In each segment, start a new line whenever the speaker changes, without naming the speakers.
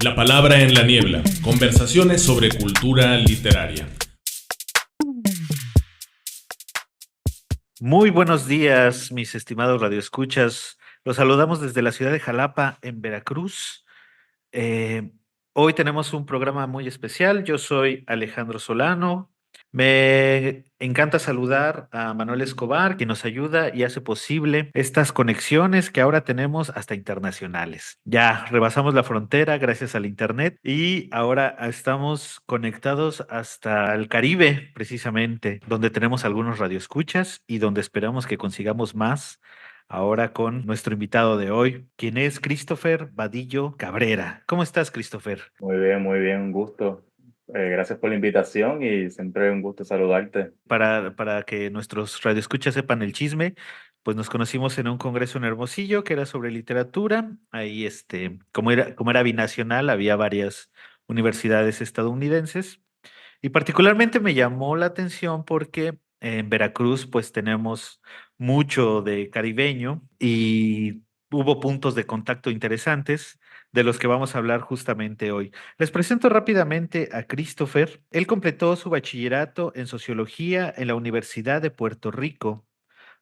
La palabra en la niebla. Conversaciones sobre cultura literaria.
Muy buenos días, mis estimados radioescuchas. Los saludamos desde la ciudad de Jalapa, en Veracruz. Eh, Hoy tenemos un programa muy especial. Yo soy Alejandro Solano. Me encanta saludar a Manuel Escobar, que nos ayuda y hace posible estas conexiones que ahora tenemos hasta internacionales. Ya rebasamos la frontera gracias al Internet y ahora estamos conectados hasta el Caribe, precisamente, donde tenemos algunos radioescuchas y donde esperamos que consigamos más. Ahora con nuestro invitado de hoy, quien es Christopher Vadillo Cabrera. ¿Cómo estás, Christopher?
Muy bien, un gusto. Gracias por la invitación y siempre un gusto saludarte.
Para que nuestros radioescuchas sepan el chisme, pues nos conocimos en un congreso en Hermosillo que era sobre literatura. Ahí, como era binacional, había varias universidades estadounidenses y particularmente me llamó la atención porque en Veracruz, pues tenemos mucho de caribeño y hubo puntos de contacto interesantes de los que vamos a hablar justamente hoy. Les presento rápidamente a Christopher. Él completó su bachillerato en sociología en la Universidad de Puerto Rico,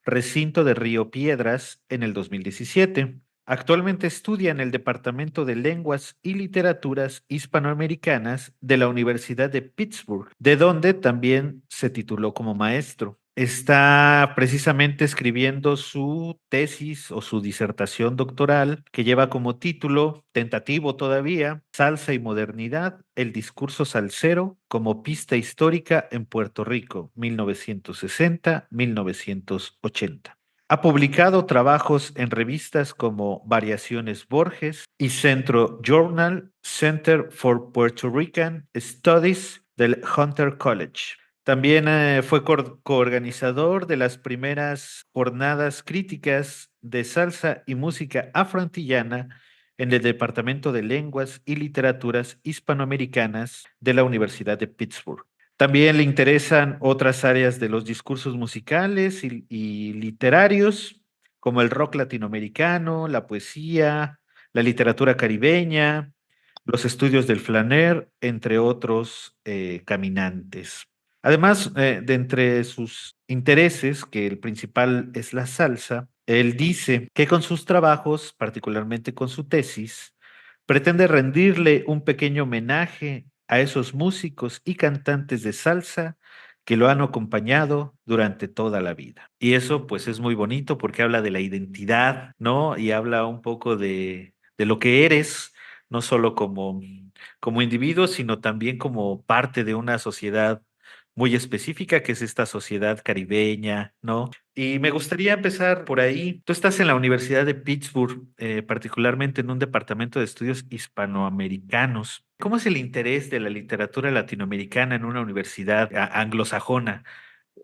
recinto de Río Piedras, en el 2017. Actualmente estudia en el Departamento de Lenguas y Literaturas Hispanoamericanas de la Universidad de Pittsburgh, de donde también se tituló como maestro. Está precisamente escribiendo su tesis o su disertación doctoral que lleva como título, tentativo todavía, Salsa y Modernidad, el discurso salsero como pista histórica en Puerto Rico, 1960-1980. Ha publicado trabajos en revistas como Variaciones Borges y Centro Journal, Center for Puerto Rican Studies del Hunter College. También fue coorganizador de las primeras jornadas críticas de salsa y música afroantillana en el Departamento de Lenguas y Literaturas Hispanoamericanas de la Universidad de Pittsburgh. También le interesan otras áreas de los discursos musicales y literarios, como el rock latinoamericano, la poesía, la literatura caribeña, los estudios del flaner, entre otros caminantes. Además, de entre sus intereses, que el principal es la salsa, él dice que con sus trabajos, particularmente con su tesis, pretende rendirle un pequeño homenaje a esos músicos y cantantes de salsa que lo han acompañado durante toda la vida. Y eso pues es muy bonito porque habla de la identidad, ¿no? Y habla un poco de lo que eres, no solo como individuo, sino también como parte de una sociedad muy específica, que es esta sociedad caribeña, ¿no? Y me gustaría empezar por ahí. Tú estás en la Universidad de Pittsburgh, particularmente en un departamento de estudios hispanoamericanos. ¿Cómo es el interés de la literatura latinoamericana en una universidad anglosajona?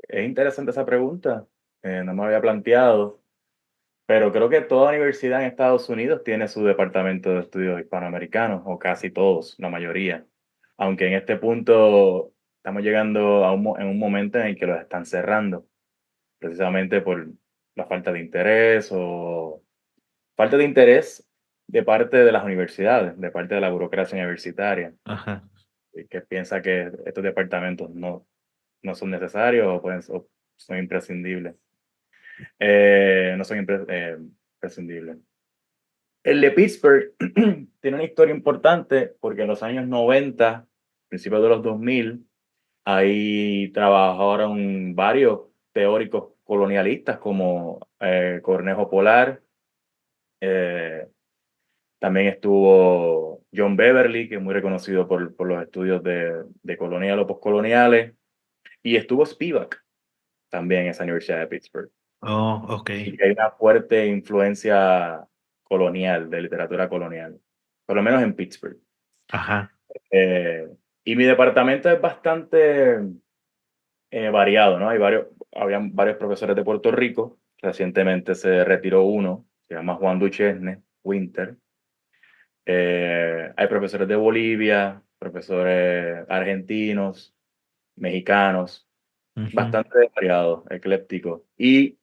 Es interesante esa pregunta, no me había planteado, pero creo que toda universidad en Estados Unidos tiene su departamento de estudios hispanoamericanos, o casi todos, la mayoría. Aunque en este punto estamos llegando en un momento en el que los están cerrando, precisamente por la falta de interés o falta de interés de parte de las universidades, de parte de la burocracia universitaria,
Ajá.
que piensa que estos departamentos no son necesarios o son imprescindibles. No son imprescindibles. El de Pittsburgh tiene una historia importante porque en los años 90, principios de los 2000, ahí trabajaron varios teóricos colonialistas como Cornejo Polar. eh, También estuvo John Beverly, que es muy reconocido por los estudios de colonial o postcoloniales. Y estuvo Spivak también en esa Universidad de Pittsburgh.
Oh, ok.
Y que hay una fuerte influencia colonial, de literatura colonial, por lo menos en Pittsburgh.
Ajá.
Eh, y mi departamento es bastante variado, ¿no? Habían varios profesores de Puerto Rico. Recientemente se retiró uno, se llama Juan Duchesne Winter. Hay profesores de Bolivia, profesores argentinos, mexicanos,
Ujú.
bastante variado, ecléptico. Y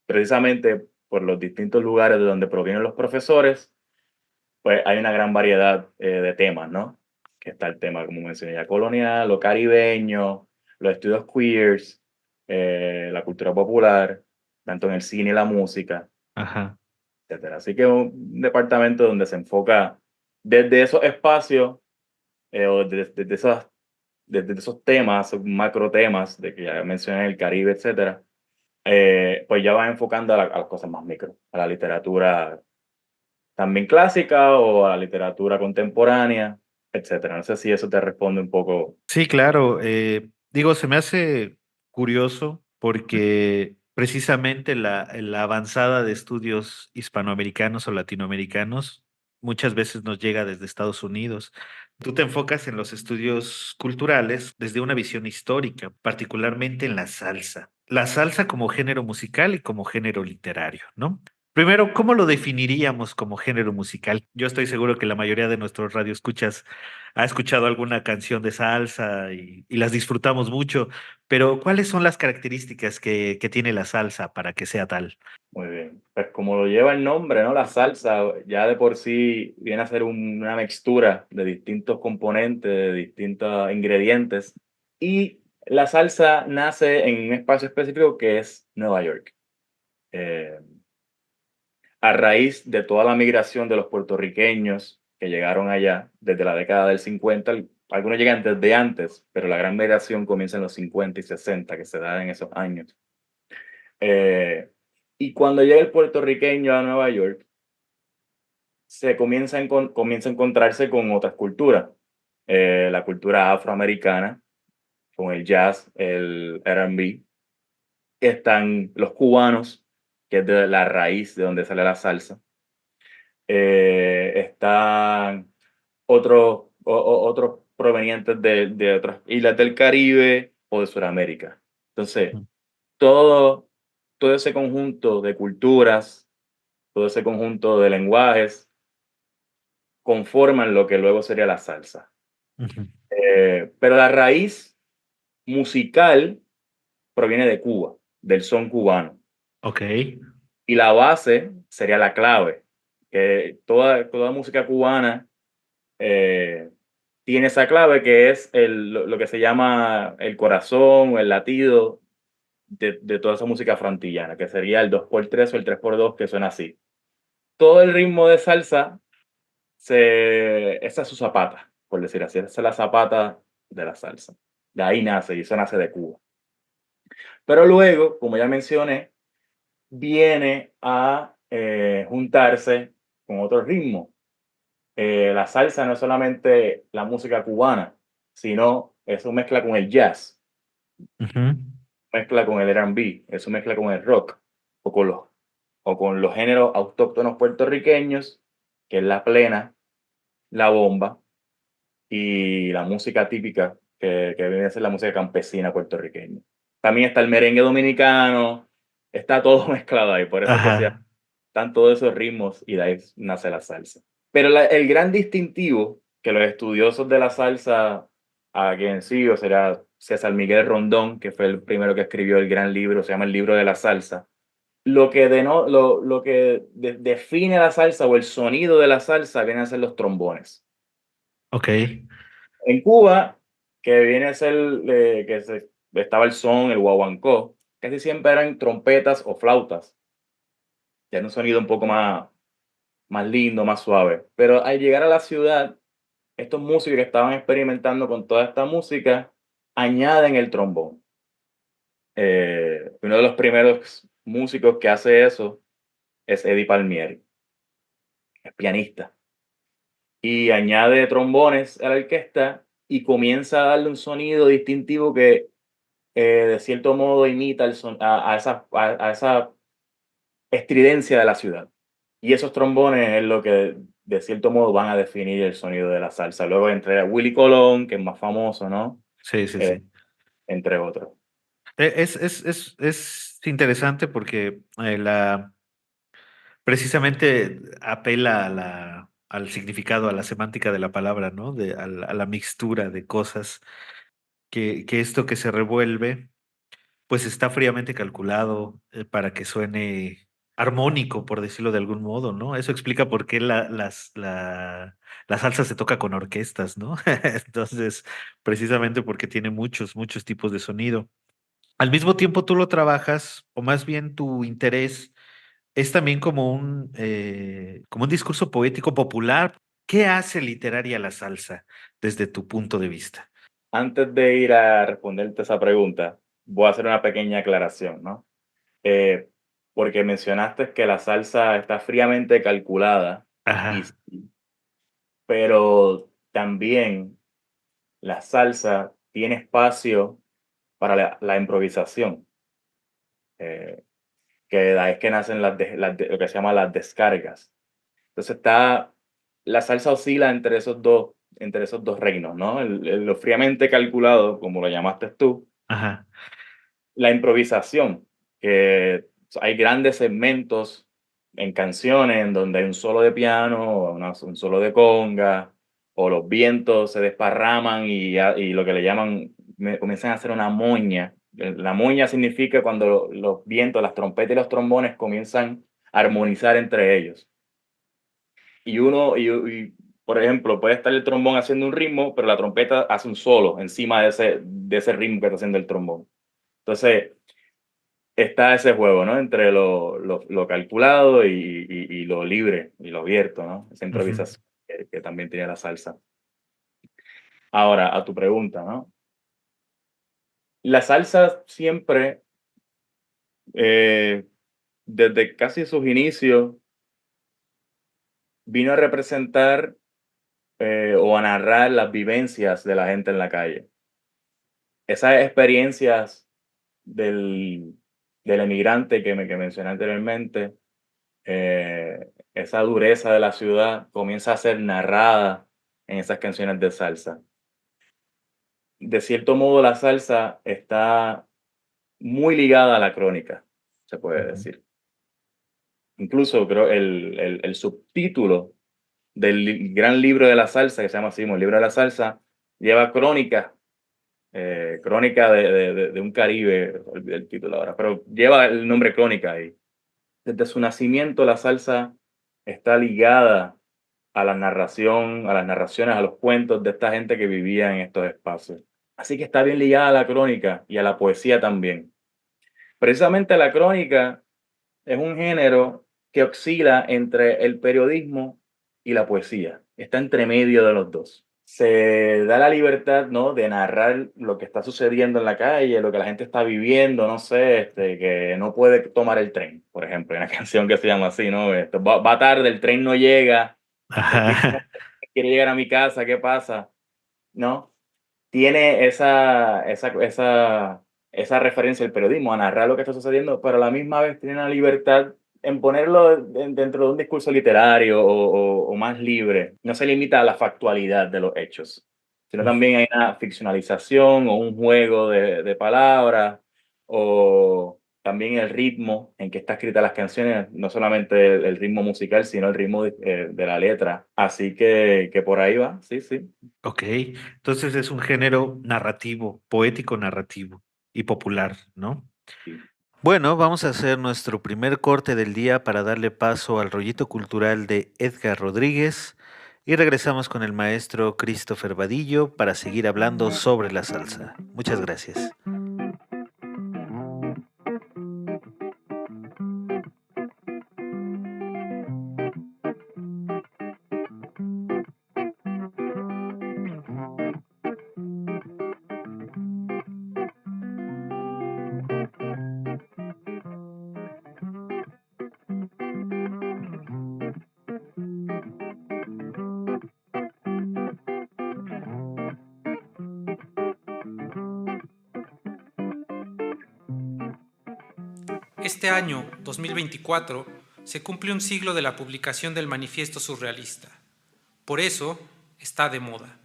precisamente por los distintos lugares de donde provienen los profesores, pues hay una gran variedad de temas, ¿no? Que está el tema, como mencioné ya, colonial, lo caribeño, los estudios queers, la cultura popular, tanto en el cine y la música,
Ajá.
etcétera. Así que un departamento donde se enfoca desde esos espacios o desde esos temas, esos macro temas de que ya mencioné, el Caribe, etcétera, pues ya va enfocando a las cosas más micro, a la literatura también clásica o a la literatura contemporánea, etcétera. No sé si eso te responde un poco.
Sí, claro. Digo, se me hace curioso porque precisamente la avanzada de estudios hispanoamericanos o latinoamericanos muchas veces nos llega desde Estados Unidos. Tú te enfocas en los estudios culturales desde una visión histórica, particularmente en la salsa. La salsa como género musical y como género literario, ¿no? Primero, ¿cómo lo definiríamos como género musical? Yo estoy seguro que la mayoría de nuestros radioescuchas ha escuchado alguna canción de salsa y las disfrutamos mucho, pero ¿cuáles son las características que tiene la salsa para que sea tal?
Muy bien. Pues como lo lleva el nombre, ¿no? La salsa ya de por sí viene a ser una mixtura de distintos componentes, de distintos ingredientes. Y la salsa nace en un espacio específico que es Nueva York. Eh, a raíz de toda la migración de los puertorriqueños que llegaron allá desde la década del 50, algunos llegan desde antes, pero la gran migración comienza en los 50 y 60, que se da en esos años. Eh, y cuando llega el puertorriqueño a Nueva York, se comienza a encontrarse con otras culturas. La cultura afroamericana, con el jazz, el R&B. Están los cubanos, que es de la raíz de donde sale la salsa. Están otros provenientes de otras islas del Caribe o de Sudamérica. Entonces,
Mm.
todo, todo ese conjunto de culturas, todo ese conjunto de lenguajes conforman lo que luego sería la salsa.
Ujú.
Pero la raíz musical proviene de Cuba, del son cubano.
Ok.
Y la base sería la clave, que toda música cubana tiene esa clave que es lo que se llama el corazón o el latido de toda esa música frontillana, que sería el 2x3 o el 3x2, que suena así. Todo el ritmo de salsa, esa es su zapata, por decir así, esa es la zapata de la salsa. De ahí nace, y eso nace de Cuba. Pero luego, como ya mencioné, viene a juntarse con otro ritmo. La salsa no es solamente la música cubana, sino eso mezcla con el jazz,
Ujú.
mezcla con el R&B, eso mezcla con el rock o con los géneros autóctonos puertorriqueños, que es la plena, la bomba y la música típica que viene a ser la música campesina puertorriqueña. También está el merengue dominicano, está todo mezclado ahí, por eso que
Ajá.
están todos esos ritmos y de ahí nace la salsa. Pero el gran distintivo que los estudiosos de la salsa, a quien sigo, será César Miguel Rondón, que fue el primero que escribió el gran libro, se llama El Libro de la Salsa. Lo que define la salsa o el sonido de la salsa vienen a ser los trombones.
Ok.
En Cuba, que viene a ser, estaba el son, el guaguancó, casi siempre eran trompetas o flautas. Ya un sonido un poco más lindo, más suave. Pero al llegar a la ciudad, estos músicos que estaban experimentando con toda esta música, añaden el trombón. Uno de los primeros músicos que hace eso es Eddie Palmieri, es pianista. Y añade trombones a la orquesta y comienza a darle un sonido distintivo que de cierto modo imita a esa estridencia de la ciudad. Y esos trombones es lo que de cierto modo van a definir el sonido de la salsa. Luego entre Willy Colón, que es más famoso, ¿no?
Sí, sí,
Eh,
sí.
entre otros.
Es interesante porque precisamente apela al significado, a la semántica de la palabra, ¿no? A la mixtura de cosas, que esto que se revuelve, pues está fríamente calculado para que suene armónico, por decirlo de algún modo, ¿no? Eso explica por qué la salsa se toca con orquestas, ¿no? Entonces, precisamente porque tiene muchos tipos de sonido. Al mismo tiempo tú lo trabajas, o más bien tu interés es también como un discurso poético popular. ¿Qué hace literaria la salsa desde tu punto de vista?
Antes de ir a responderte esa pregunta, voy a hacer una pequeña aclaración, ¿no? Eh, Porque mencionaste que la salsa está fríamente calculada, y
Ajá,
sí, pero también la salsa tiene espacio para la improvisación, eh, que de ahí es que nacen lo que se llama las descargas. Entonces la salsa oscila entre esos dos reinos, ¿no? Lo fríamente calculado, como lo llamaste tú,
ajá,
la improvisación, que hay grandes segmentos en canciones en donde hay un solo de piano, o un solo de conga, o los vientos se desparraman y lo que le llaman, comienzan a hacer una moña. La moña significa cuando los vientos, las trompetas y los trombones comienzan a armonizar entre ellos. Por ejemplo, puede estar el trombón haciendo un ritmo, pero la trompeta hace un solo encima de ese ritmo que está haciendo el trombón. Entonces, está ese juego, ¿no? Entre lo calculado y lo libre y lo abierto, ¿no? Esa
ujú,
improvisación que también tiene la salsa. Ahora, a tu pregunta, ¿no? La salsa siempre, eh, desde casi sus inicios, vino a representar o a narrar las vivencias de la gente en la calle. Esas experiencias del, del emigrante que mencioné anteriormente, esa dureza de la ciudad comienza a ser narrada en esas canciones de salsa. De cierto modo, la salsa está muy ligada a la crónica, se puede
ujú.
decir. Incluso creo el subtítulo del gran libro de la salsa, que se llama así, el libro de la salsa, lleva crónica, crónica de un Caribe, olvidé el título ahora, pero lleva el nombre crónica ahí. Desde su nacimiento, la salsa está ligada a la narración, a las narraciones, a los cuentos de esta gente que vivía en estos espacios. Así que está bien ligada a la crónica y a la poesía también. Precisamente la crónica es un género que oscila entre el periodismo y la poesía. Está entre medio de los dos. Se da la libertad, ¿no?, de narrar lo que está sucediendo en la calle, lo que la gente está viviendo, no sé, que no puede tomar el tren, por ejemplo, hay una canción que se llama así, ¿no? Va tarde, el tren no llega,
Ajá.
quiere llegar a mi casa, ¿qué pasa? ¿No? Tiene esa referencia al periodismo, a narrar lo que está sucediendo, pero a la misma vez tiene la libertad en ponerlo dentro de un discurso literario o más libre. No se limita a la factualidad de los hechos, sino también hay una ficcionalización o un juego de palabras, o también el ritmo en que está escrita las canciones, no solamente el ritmo musical, sino el ritmo de la letra. Así que por ahí va, sí, sí.
Ok, entonces es un género narrativo, poético narrativo y popular, ¿no?
Sí.
Bueno, vamos a hacer nuestro primer corte del día para darle paso al rollito cultural de Edgar Rodríguez y regresamos con el maestro Christopher Vadillo para seguir hablando sobre la salsa. Muchas gracias.
Este año, 2024, se cumple un siglo de la publicación del Manifiesto Surrealista. Por eso, está de moda.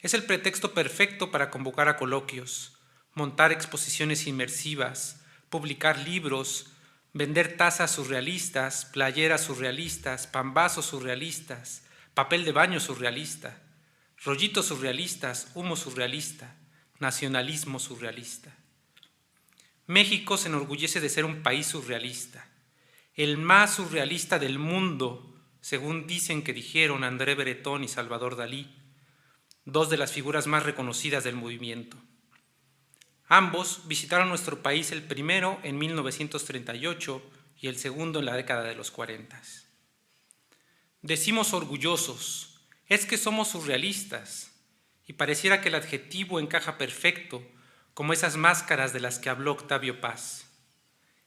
Es el pretexto perfecto para convocar a coloquios, montar exposiciones inmersivas, publicar libros, vender tazas surrealistas, playeras surrealistas, pambazos surrealistas, papel de baño surrealista, rollitos surrealistas, humo surrealista, nacionalismo surrealista. México se enorgullece de ser un país surrealista. el más surrealista del mundo, según dicen que dijeron André Breton y Salvador Dalí, dos de las figuras más reconocidas del movimiento. Ambos visitaron nuestro país, el primero en 1938 y el segundo en la década de los 40. Decimos orgullosos, es que somos surrealistas, y pareciera que el adjetivo encaja perfecto, como esas máscaras de las que habló Octavio Paz,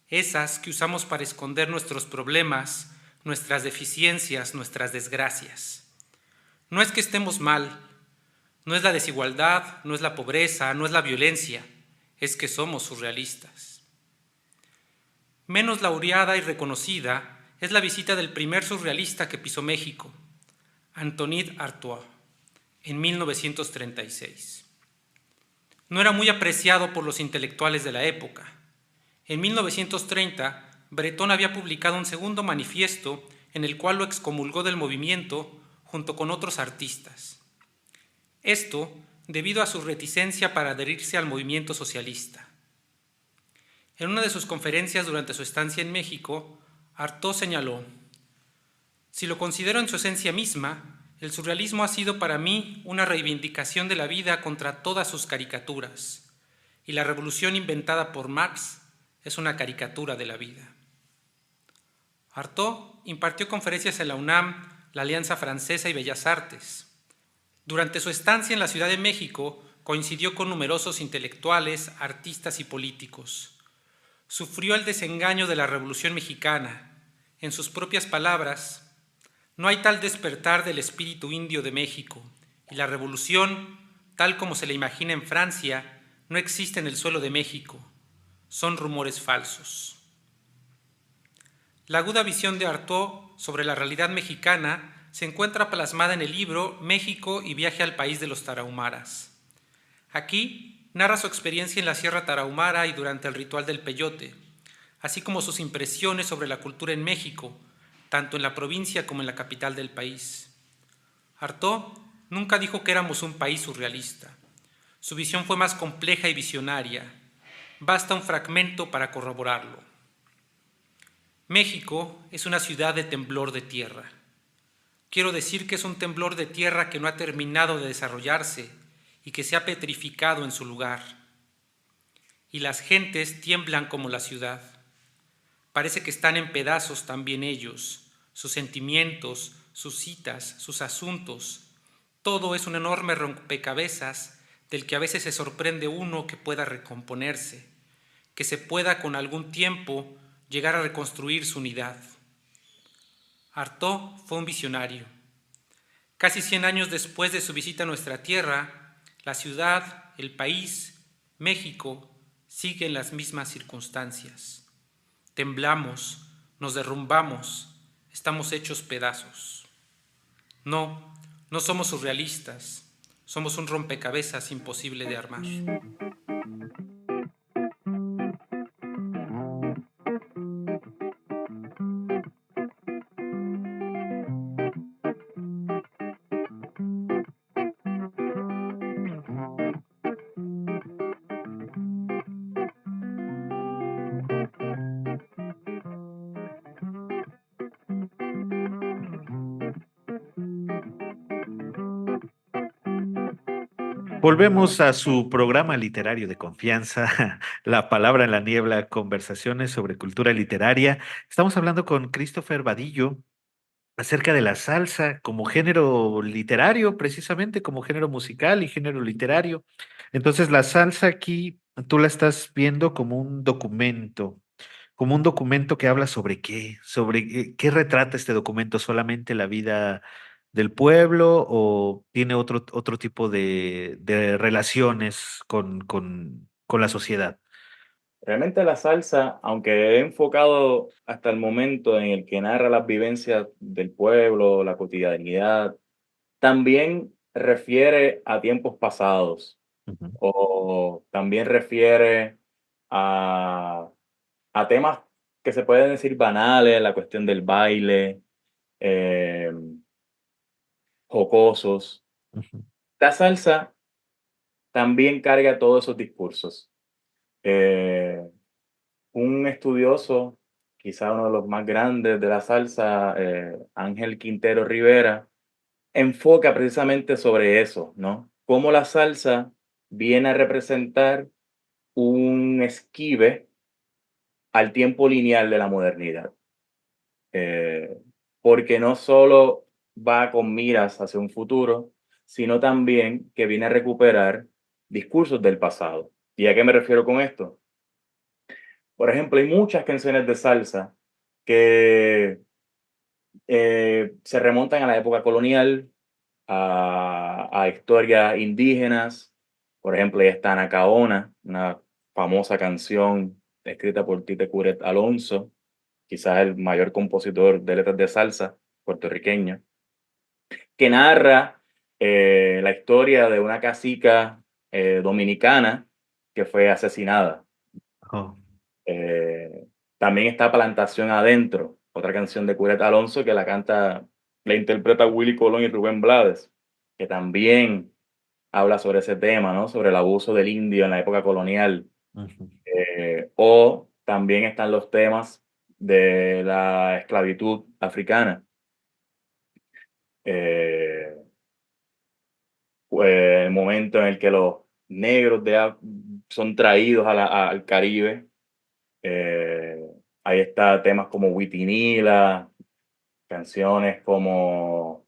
esas que usamos para esconder nuestros problemas, nuestras deficiencias, nuestras desgracias. No es que estemos mal, no es la desigualdad, no es la pobreza, no es la violencia, es que somos surrealistas. Menos laureada y reconocida es la visita del primer surrealista que pisó México, Antoine Artaud, en 1936. No era muy apreciado por los intelectuales de la época. En 1930, Breton había publicado un segundo manifiesto en el cual lo excomulgó del movimiento junto con otros artistas. Esto debido a su reticencia para adherirse al movimiento socialista. En una de sus conferencias durante su estancia en México, Artaud señaló: si lo considero en su esencia misma, el surrealismo ha sido para mí una reivindicación de la vida contra todas sus caricaturas, y la revolución inventada por Marx es una caricatura de la vida. Artaud impartió conferencias en la UNAM, la Alianza Francesa y Bellas Artes. Durante su estancia en la Ciudad de México, coincidió con numerosos intelectuales, artistas y políticos. Sufrió el desengaño de la Revolución Mexicana. En sus propias palabras: no hay tal despertar del espíritu indio de México, y la revolución, tal como se la imagina en Francia, no existe en el suelo de México. Son rumores falsos. La aguda visión de Artaud sobre la realidad mexicana se encuentra plasmada en el libro México y viaje al país de los tarahumaras. Aquí narra su experiencia en la Sierra Tarahumara y durante el ritual del peyote, así como sus impresiones sobre la cultura en México, tanto en la provincia como en la capital del país. Artaud nunca dijo que éramos un país surrealista. Su visión fue más compleja y visionaria. Basta un fragmento para corroborarlo. México es una ciudad de temblor de tierra. Quiero decir que es un temblor de tierra que no ha terminado de desarrollarse y que se ha petrificado en su lugar. Y las gentes tiemblan como la ciudad. Parece que están en pedazos también ellos, sus sentimientos, sus citas, sus asuntos. Todo es un enorme rompecabezas del que a veces se sorprende uno que pueda recomponerse, que se pueda con algún tiempo llegar a reconstruir su unidad. Artaud fue un visionario. Casi 100 años después de su visita a nuestra tierra, la ciudad, el país, México, sigue en las mismas circunstancias. Temblamos, nos derrumbamos, estamos hechos pedazos. No, no somos surrealistas, somos un rompecabezas imposible de armar.
Volvemos a su programa literario de confianza, La Palabra en la Niebla, conversaciones sobre cultura literaria. Estamos hablando con Christopher Vadillo acerca de la salsa como género literario, precisamente como género musical y género literario. Entonces, la salsa aquí tú la estás viendo como un documento que habla sobre qué, qué retrata este documento, solamente la vida del pueblo o tiene otro tipo de relaciones con la sociedad.
Realmente la salsa, aunque he enfocado hasta el momento en el que narra las vivencias del pueblo, la cotidianidad, también refiere a tiempos pasados
Ujú,
o también refiere a, a temas que se pueden decir banales, la cuestión del baile, eh, jocosos.
ujú,
La salsa también carga todos esos discursos. Eh, un estudioso quizá uno de los más grandes de la salsa, Ángel Quintero Rivera, enfoca precisamente sobre eso, ¿no? Cómo la salsa viene a representar un esquive al tiempo lineal de la modernidad. Porque no solo va con miras hacia un futuro, sino también que viene a recuperar discursos del pasado. ¿Y a qué me refiero con esto? Por ejemplo, hay muchas canciones de salsa que se remontan a la época colonial, a historias indígenas. Por ejemplo, ahí está Anacaona, una famosa canción escrita por Tite Curet Alonso, quizás el mayor compositor de letras de salsa puertorriqueño, que narra la historia de una cacica dominicana que fue asesinada.
Oh,
También está Plantación Adentro, otra canción de Curet Alonso que la interpreta Willy Colón y Rubén Blades, que también habla sobre ese tema, ¿no? Sobre el abuso del indio en la época colonial.
ujú.
O también están los temas de la esclavitud africana. Eh, el momento en el que los negros son traídos al Caribe. Ahí está temas como Witinila, canciones como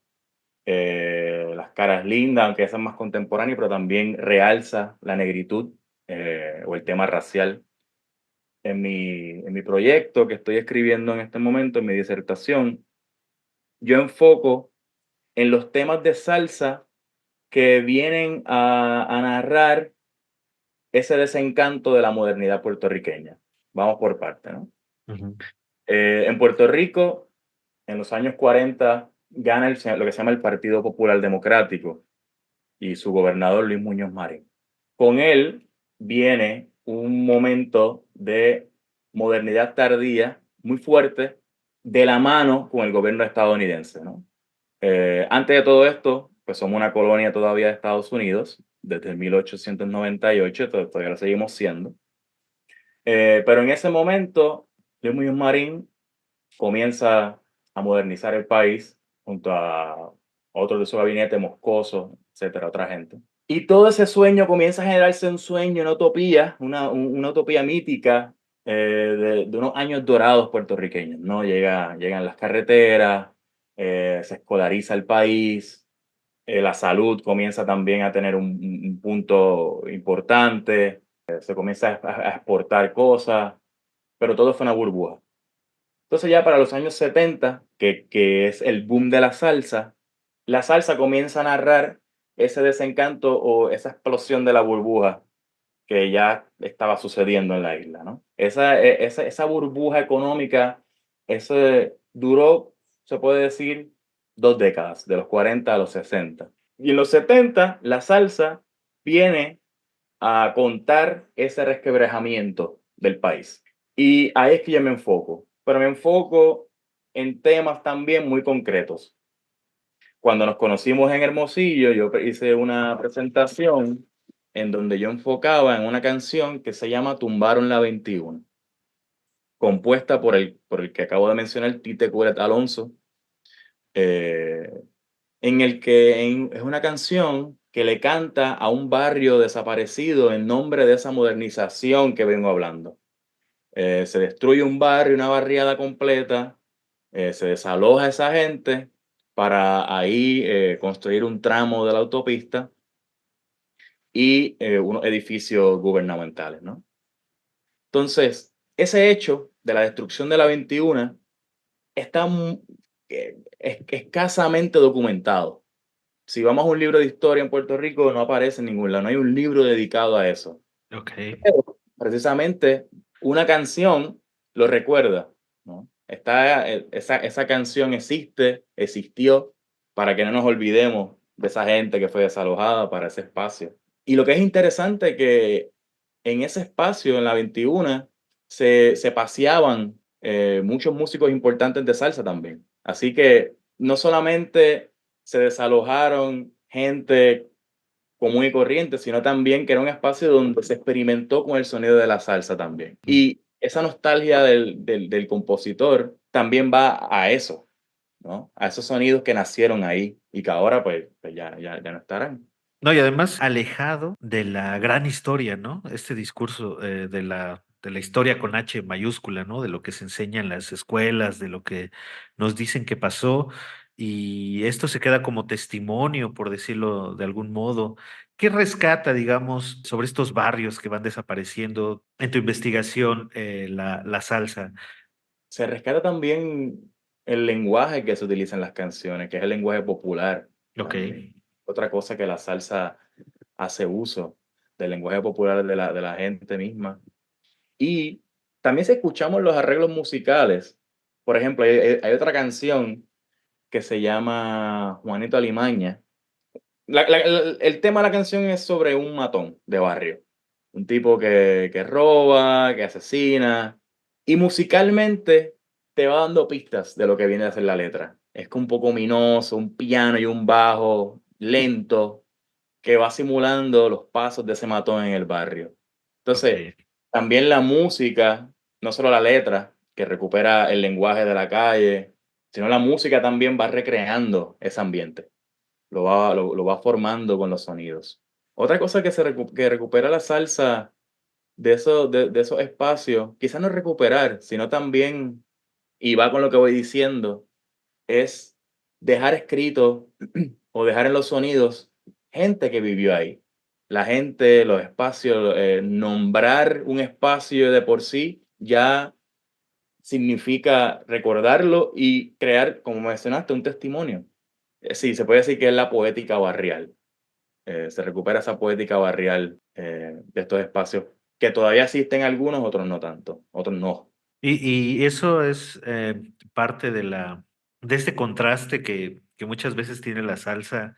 Las Caras Lindas, aunque esa es más contemporánea, pero también realza la negritud o el tema racial. En mi proyecto que estoy escribiendo en este momento, en mi disertación, yo enfoco en los temas de salsa que vienen a narrar ese desencanto de la modernidad puertorriqueña. Vamos por partes, ¿no?
Ujú.
En Puerto Rico, en los años 40, gana lo que se llama el Partido Popular Democrático y su gobernador Luis Muñoz Marín. Con él viene un momento de modernidad tardía muy fuerte de la mano con el gobierno estadounidense, ¿no? Antes de todo esto, pues somos una colonia todavía de Estados Unidos, desde 1898, todavía lo seguimos siendo. Pero en ese momento, Luis Muñoz Marín comienza a modernizar el país junto a otros de su gabinete, Moscoso, etcétera, otra gente. Y todo ese sueño comienza a generarse un sueño, una utopía, una utopía mítica de unos años dorados puertorriqueños, ¿no? Llegan las carreteras, se escolariza el país, la salud comienza también a tener un punto importante, se comienza a exportar cosas, pero todo fue una burbuja. Entonces ya para los años 70, que es el boom de la salsa comienza a narrar ese desencanto o esa explosión de la burbuja que ya estaba sucediendo en la isla, ¿no? Esa burbuja económica, duró, se puede decir, 2 décadas, de los 40 a los 60. Y en los 70, la salsa viene a contar ese resquebrajamiento del país. Y ahí es que yo me enfoco, pero me enfoco en temas también muy concretos. Cuando nos conocimos en Hermosillo, yo hice una presentación en donde yo enfocaba en una canción que se llama Tumbaron la 21, compuesta por el que acabo de mencionar, Tite Curet Alonso, eh, es una canción que le canta a un barrio desaparecido en nombre de esa modernización que vengo hablando. Se destruye un barrio, una barriada completa, se desaloja esa gente para ahí construir un tramo de la autopista y unos edificios gubernamentales, ¿no? Entonces, ese hecho de la destrucción de la 21 está escasamente documentado. Si vamos a un libro de historia en Puerto Rico, no aparece en ningún lado, no hay un libro dedicado a eso.
Ok.
Pero precisamente una canción lo recuerda, ¿no? Esa canción existió para que no nos olvidemos de esa gente que fue desalojada para ese espacio. Y lo que es interesante es que en ese espacio, en la 21, se paseaban muchos músicos importantes de salsa también. Así que no solamente se desalojaron gente común y corriente, sino también que era un espacio donde se experimentó con el sonido de la salsa también. Y esa nostalgia del compositor también va a eso, ¿no? A esos sonidos que nacieron ahí y que ahora pues ya no estarán.
No, y además alejado de la gran historia, ¿no? Este discurso de la historia con H mayúscula, ¿no? De lo que se enseña en las escuelas, de lo que nos dicen que pasó, y esto se queda como testimonio, por decirlo de algún modo. ¿Qué rescata, digamos, sobre estos barrios que van desapareciendo en tu investigación, la salsa?
Se rescata también el lenguaje que se utiliza en las canciones, que es el lenguaje popular
Ok,
también. Otra cosa que la salsa hace uso del lenguaje popular de la gente misma. Y también si escuchamos los arreglos musicales, por ejemplo, hay otra canción que se llama Juanito Alimaña. El tema de la canción es sobre un matón de barrio, un tipo que roba, que asesina, y musicalmente te va dando pistas de lo que viene a ser la letra. Es que un poco ominoso, un piano y un bajo lento que va simulando los pasos de ese matón en el barrio.
ok.
Entonces, también la música, no solo la letra, que recupera el lenguaje de la calle, sino la música también va recreando ese ambiente, lo va formando con los sonidos. Otra cosa que, que recupera la salsa de esos espacios, quizás no recuperar, sino también, y va con lo que voy diciendo, es dejar escrito o dejar en los sonidos gente que vivió ahí. La gente, los espacios, nombrar un espacio de por sí ya significa recordarlo y crear, como mencionaste, un testimonio. Sí, se puede decir que es la poética barrial. Se recupera esa poética barrial de estos espacios que todavía existen algunos, otros no tanto, otros no.
Y eso es parte de este contraste que muchas veces tiene la salsa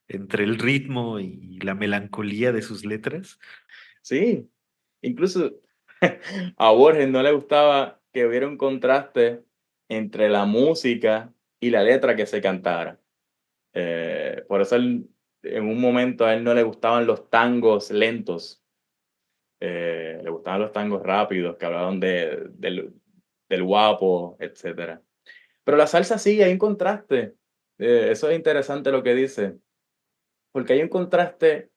entre el ritmo y la melancolía de sus letras.
Sí, incluso a Borges no le gustaba que hubiera un contraste entre la música y la letra que se cantara. Por eso en un momento a él no le gustaban los tangos lentos, le gustaban los tangos rápidos que hablaban del guapo, etcétera. Pero la salsa sí, hay un contraste. Eso es interesante lo que dice, porque hay un contraste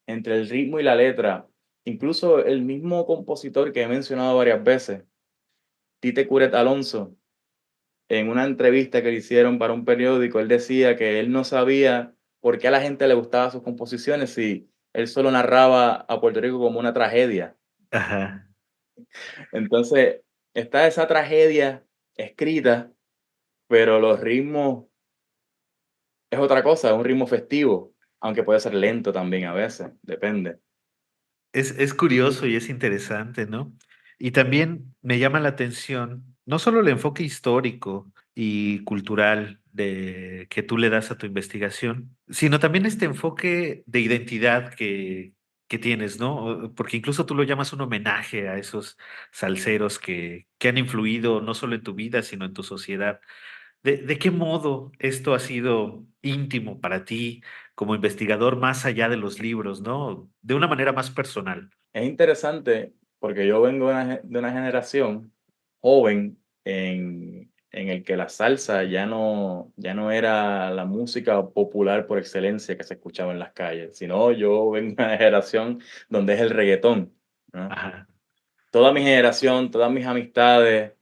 entre el ritmo y la letra. Incluso el mismo compositor que he mencionado varias veces, Tite Curet Alonso, en una entrevista que le hicieron para un periódico, él decía que él no sabía por qué a la gente le gustaban sus composiciones si él solo narraba a Puerto Rico como una tragedia.
Ajá.
Entonces, está esa tragedia escrita, pero los ritmos es otra cosa, es un ritmo festivo, aunque puede ser lento también a veces, depende.
Es curioso y es interesante, ¿no? Y también me llama la atención no solo el enfoque histórico y cultural que tú le das a tu investigación, sino también este enfoque de identidad que tienes, ¿no? Porque incluso tú lo llamas un homenaje a esos salseros que han influido no solo en tu vida, sino en tu sociedad. De qué modo esto ha sido íntimo para ti como investigador más allá de los libros, ¿no? De una manera más personal.
Es interesante porque yo vengo de una generación joven en el que la salsa ya no era la música popular por excelencia que se escuchaba en las calles, sino yo vengo de una generación donde es el reggaetón, ¿no?
Ajá.
Toda mi generación, todas mis amistades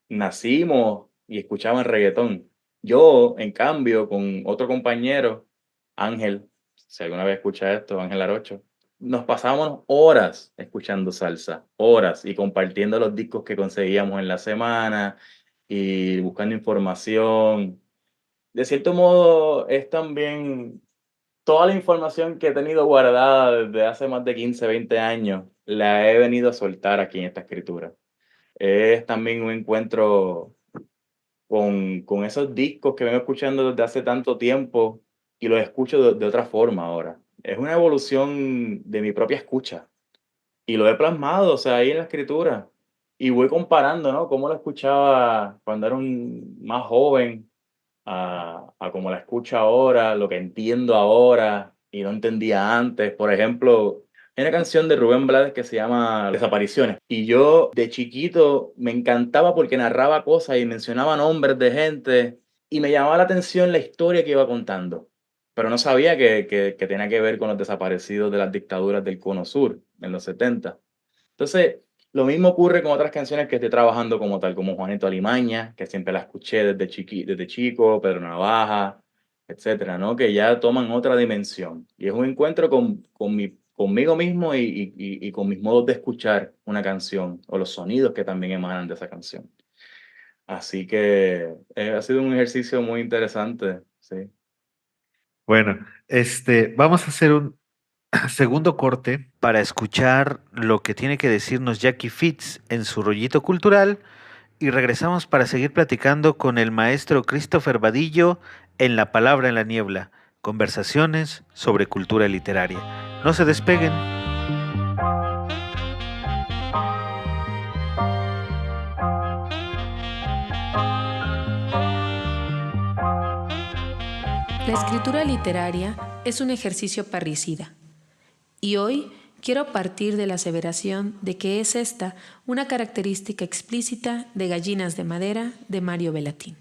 nacimos y escuchaban reggaetón. Yo, en cambio, con otro compañero, Ángel, si alguna vez escucha esto, Ángel Arocho, nos pasábamos horas escuchando salsa, horas, y compartiendo los discos que conseguíamos en la semana y buscando información. De cierto modo, es también toda la información que he tenido guardada desde hace más de 15 20 años, la he venido a soltar aquí en esta escritura. Es también un encuentro con esos discos que vengo escuchando desde hace tanto tiempo y los escucho de otra forma ahora. Es una evolución de mi propia escucha y lo he plasmado, o sea, ahí en la escritura. Y voy comparando, ¿no? Cómo la escuchaba cuando era un más joven a cómo la escucho ahora, lo que entiendo ahora y no entendía antes. Por ejemplo, Hay una canción de Rubén Blades que se llama Desapariciones. Y yo de chiquito me encantaba porque narraba cosas y mencionaba nombres de gente y me llamaba la atención la historia que iba contando. Pero no sabía que tenía que ver con los desaparecidos de las dictaduras del Cono Sur en los 70. Entonces, lo mismo ocurre con otras canciones que estoy trabajando como tal, como Juanito Alimaña, que siempre la escuché desde chico, Pedro Navaja, etcétera, ¿no? Que ya toman otra dimensión. Y es un encuentro conmigo mismo y con mis modos de escuchar una canción o los sonidos que también emanan de esa canción. Así que ha sido un ejercicio muy interesante, sí.
Bueno, vamos a hacer un segundo corte para escuchar lo que tiene que decirnos Jackie Fitz en su rollito cultural y regresamos para seguir platicando con el maestro Christopher Vadillo en La Palabra en la Niebla, conversaciones sobre cultura literaria. No se despeguen.
La escritura literaria es un ejercicio parricida, y hoy quiero partir de la aseveración de que es esta una característica explícita de Gallinas de Madera de Mario Bellatín.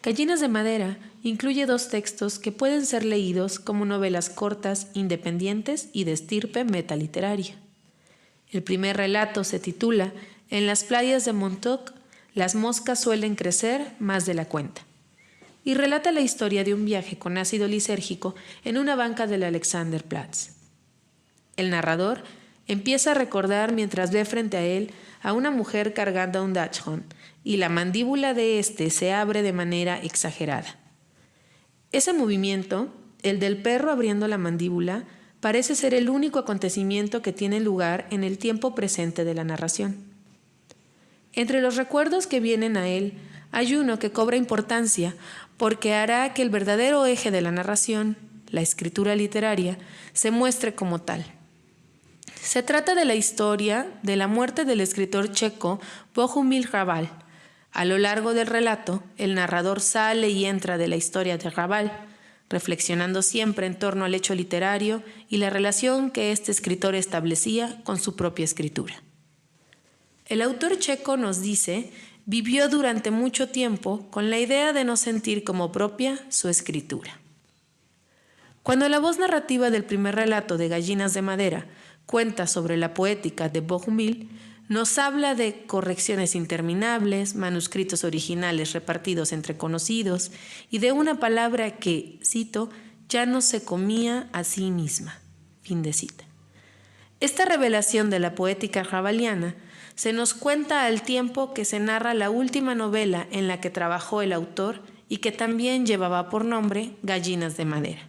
Gallinas de Madera incluye 2 textos que pueden ser leídos como novelas cortas, independientes y de estirpe metaliteraria. El primer relato se titula En las playas de Montauk, las moscas suelen crecer más de la cuenta, y relata la historia de un viaje con ácido lisérgico en una banca del Alexanderplatz. El narrador empieza a recordar mientras ve frente a él a una mujer cargando a un dachshund y la mandíbula de éste se abre de manera exagerada. Ese movimiento, el del perro abriendo la mandíbula, parece ser el único acontecimiento que tiene lugar en el tiempo presente de la narración. Entre los recuerdos que vienen a él, hay uno que cobra importancia porque hará que el verdadero eje de la narración, la escritura literaria, se muestre como tal. Se trata de la historia de la muerte del escritor checo Bohumil Hrabal. A lo largo del relato, el narrador sale y entra de la historia de Hrabal, reflexionando siempre en torno al hecho literario y la relación que este escritor establecía con su propia escritura. El autor checo nos dice, vivió durante mucho tiempo con la idea de no sentir como propia su escritura. Cuando la voz narrativa del primer relato de Gallinas de Madera cuenta sobre la poética de Bohumil, nos habla de correcciones interminables, manuscritos originales repartidos entre conocidos y de una palabra que, cito, ya no se comía a sí misma. Fin de cita. Esta revelación de la poética hrabaliana se nos cuenta al tiempo que se narra la última novela en la que trabajó el autor y que también llevaba por nombre Gallinas de Madera.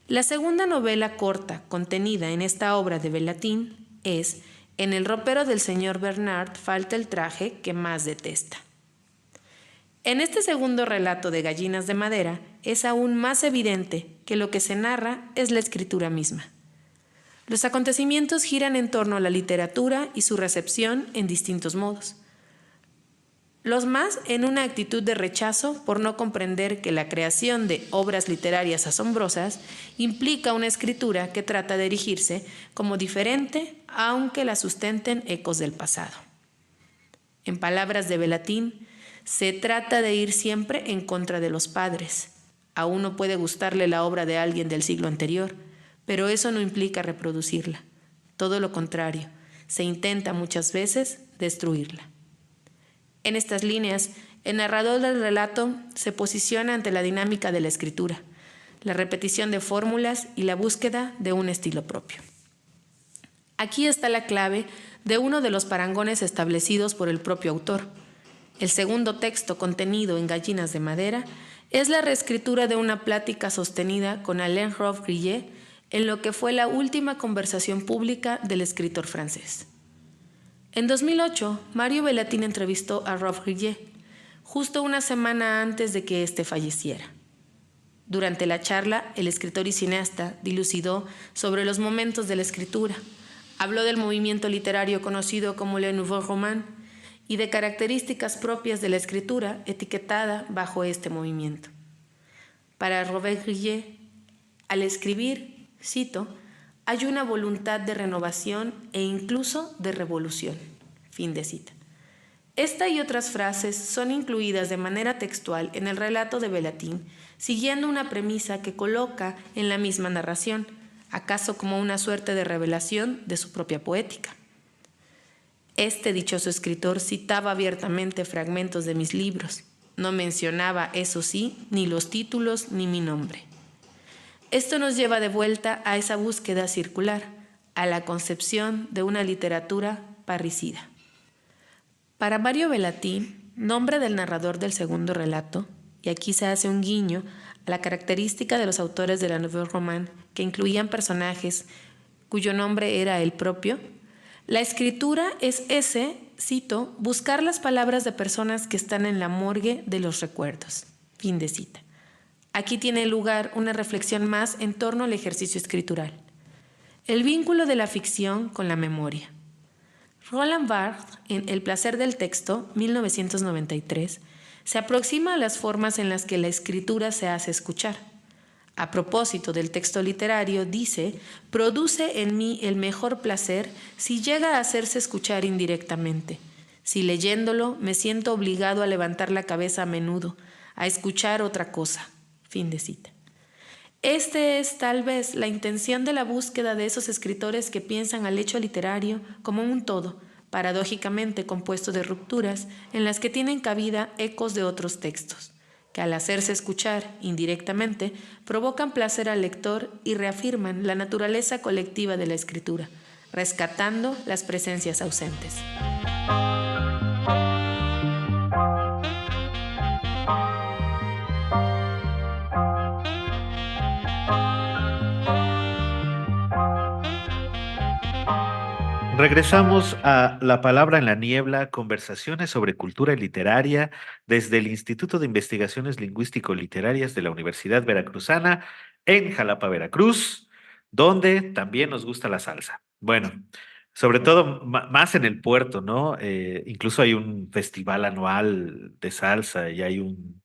La segunda novela corta contenida en esta obra de Bellatín es En el ropero del señor Bernard falta el traje que más detesta. En este segundo relato de Gallinas de Madera es aún más evidente que lo que se narra es la escritura misma. Los acontecimientos giran en torno a la literatura y su recepción en distintos modos. Los más en una actitud de rechazo por no comprender que la creación de obras literarias asombrosas implica una escritura que trata de erigirse como diferente, aunque la sustenten ecos del pasado. En palabras de Bellatín, se trata de ir siempre en contra de los padres. A uno puede gustarle la obra de alguien del siglo anterior, pero eso no implica reproducirla. Todo lo contrario, se intenta muchas veces destruirla. En estas líneas, el narrador del relato se posiciona ante la dinámica de la escritura, la repetición de fórmulas y la búsqueda de un estilo propio. Aquí está la clave de uno de los parangones establecidos por el propio autor. El segundo texto contenido en Gallinas de Madera es la reescritura de una plática sostenida con Alain Robbe-Grillet en lo que fue la última conversación pública del escritor francés. En 2008, Mario Bellatín entrevistó a Robbe-Grillet, justo una semana antes de que éste falleciera. Durante la charla, el escritor y cineasta dilucidó sobre los momentos de la escritura, habló del movimiento literario conocido como Le Nouveau Roman y de características propias de la escritura etiquetada bajo este movimiento. Para Robbe-Grillet, al escribir, cito, hay una voluntad de renovación e incluso de revolución. Fin de cita. Esta y otras frases son incluidas de manera textual en el relato de Belatín, siguiendo una premisa que coloca en la misma narración, acaso como una suerte de revelación de su propia poética. Este dichoso escritor citaba abiertamente fragmentos de mis libros. No mencionaba, eso sí, ni los títulos ni mi nombre. Esto nos lleva de vuelta a esa búsqueda circular, a la concepción de una literatura parricida. Para Mario Bellatin, nombre del narrador del segundo relato, y aquí se hace un guiño a la característica de los autores de la Nouvelle Romane que incluían personajes cuyo nombre era el propio, la escritura es ese, cito, buscar las palabras de personas que están en la morgue de los recuerdos. Fin de cita. Aquí tiene lugar una reflexión más en torno al ejercicio escritural. El vínculo de la ficción con la memoria. Roland Barthes, en El placer del texto, 1993, se aproxima a las formas en las que la escritura se hace escuchar. A propósito del texto literario, dice, produce en mí el mejor placer si llega a hacerse escuchar indirectamente. Si leyéndolo me siento obligado a levantar la cabeza a menudo, a escuchar otra cosa. Fin de cita. Este es tal vez la intención de la búsqueda de esos escritores que piensan al hecho literario como un todo, paradójicamente compuesto de rupturas en las que tienen cabida ecos de otros textos, que al hacerse escuchar indirectamente provocan placer al lector y reafirman la naturaleza colectiva de la escritura, rescatando las presencias ausentes.
Regresamos a La Palabra en la Niebla, conversaciones sobre cultura literaria desde el Instituto de Investigaciones Lingüístico-Literarias de la Universidad Veracruzana en Jalapa, Veracruz, donde también nos gusta la salsa. Bueno, sobre todo más en el puerto, ¿no? Incluso hay un festival anual de salsa y hay un